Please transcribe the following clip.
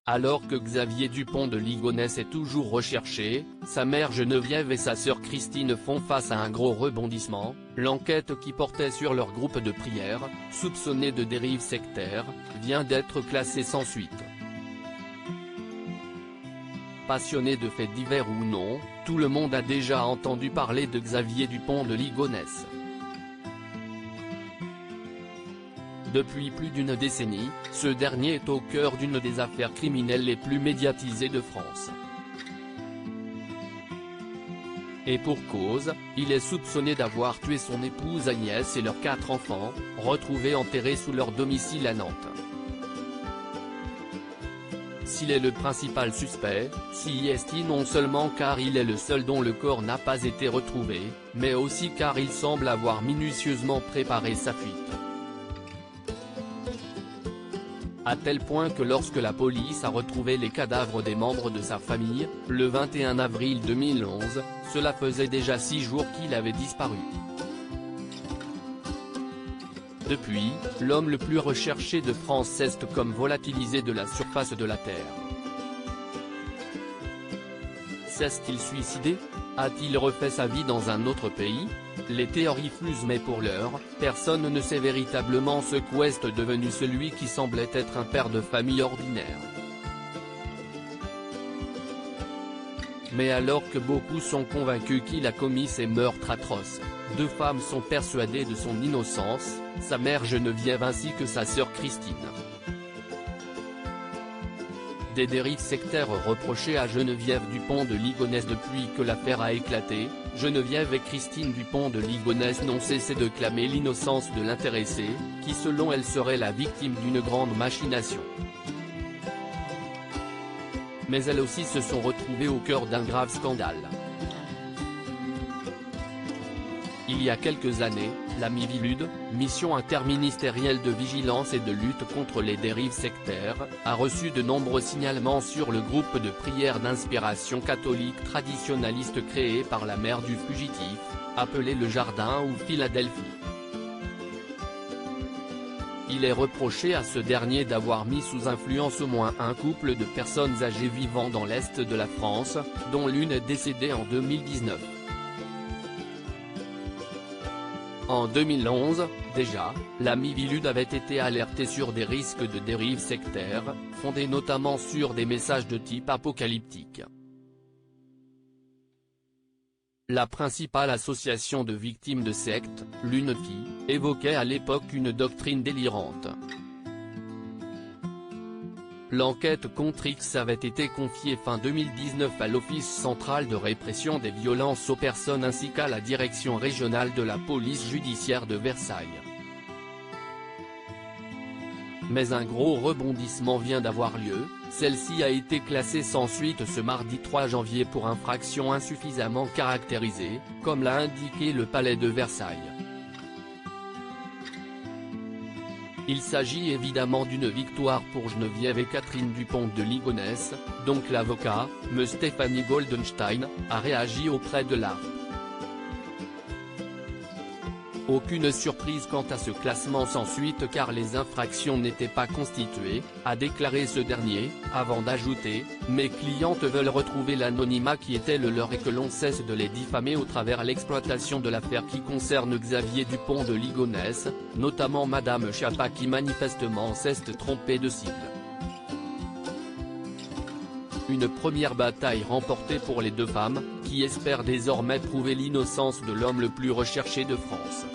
Alors que Xavier Dupont de Ligonnès est toujours recherché, sa mère Geneviève et sa sœur Christine font face à un gros rebondissement. L'enquête qui portait sur leur groupe de prière, soupçonné de dérive sectaire, vient d'être classée sans suite. Passionné de faits divers ou non, tout le monde a déjà entendu parler de Xavier Dupont de Ligonnès. Depuis plus d'une décennie, ce dernier est au cœur d'une des affaires criminelles les plus médiatisées de France. Et pour cause, il est soupçonné d'avoir tué son épouse Agnès et leurs 4 enfants, retrouvés enterrés sous leur domicile à Nantes. S'il est le principal suspect, s'y est-il non seulement car il est le seul dont le corps n'a pas été retrouvé, mais aussi car il semble avoir minutieusement préparé sa fuite. À tel point que lorsque la police a retrouvé les cadavres des membres de sa famille, le 21 avril 2011, cela faisait déjà 6 jours qu'il avait disparu. Depuis, l'homme le plus recherché de France s'est comme volatilisé de la surface de la Terre. S'est-il suicidé? A-t-il refait sa vie dans un autre pays? Les théories fusent mais pour l'heure, personne ne sait véritablement ce qu'est devenu celui qui semblait être un père de famille ordinaire. Mais alors que beaucoup sont convaincus qu'il a commis ces meurtres atroces, 2 femmes sont persuadées de son innocence, sa mère Geneviève ainsi que sa sœur Christine. Des dérives sectaires reprochées à Geneviève Dupont de Ligonnès depuis que l'affaire a éclaté, Geneviève et Christine Dupont de Ligonnès n'ont cessé de clamer l'innocence de l'intéressée, qui selon elles serait la victime d'une grande machination. Mais elles aussi se sont retrouvées au cœur d'un grave scandale. Il y a quelques années, la Miviludes, mission interministérielle de vigilance et de lutte contre les dérives sectaires, a reçu de nombreux signalements sur le groupe de prière d'inspiration catholique traditionnaliste créé par la mère du fugitif, appelé le Jardin ou Philadelphie. Il est reproché à ce dernier d'avoir mis sous influence au moins un couple de personnes âgées vivant dans l'Est de la France, dont l'une est décédée en 2019. En 2011, déjà, la Miviludes avait été alertée sur des risques de dérive sectaire, fondés notamment sur des messages de type apocalyptique. La principale association de victimes de sectes, l'UNEFI, évoquait à l'époque une doctrine délirante. L'enquête contre X avait été confiée fin 2019 à l'Office central de répression des violences aux personnes ainsi qu'à la direction régionale de la police judiciaire de Versailles. Mais un gros rebondissement vient d'avoir lieu, celle-ci a été classée sans suite ce mardi 3 janvier pour infraction insuffisamment caractérisée, comme l'a indiqué le palais de Versailles. Il s'agit évidemment d'une victoire pour Geneviève et Catherine Dupont de Ligonnès, donc l'avocat, me Stéphanie Goldenstein, a réagi auprès de l'ARP. Aucune surprise quant à ce classement sans suite car les infractions n'étaient pas constituées, a déclaré ce dernier, avant d'ajouter « Mes clientes veulent retrouver l'anonymat qui était le leur et que l'on cesse de les diffamer au travers l'exploitation de l'affaire qui concerne Xavier Dupont de Ligonnès, notamment Madame Schiappa qui manifestement s'est trompée de cible ». Une première bataille remportée pour les 2 femmes, qui espèrent désormais prouver l'innocence de l'homme le plus recherché de France.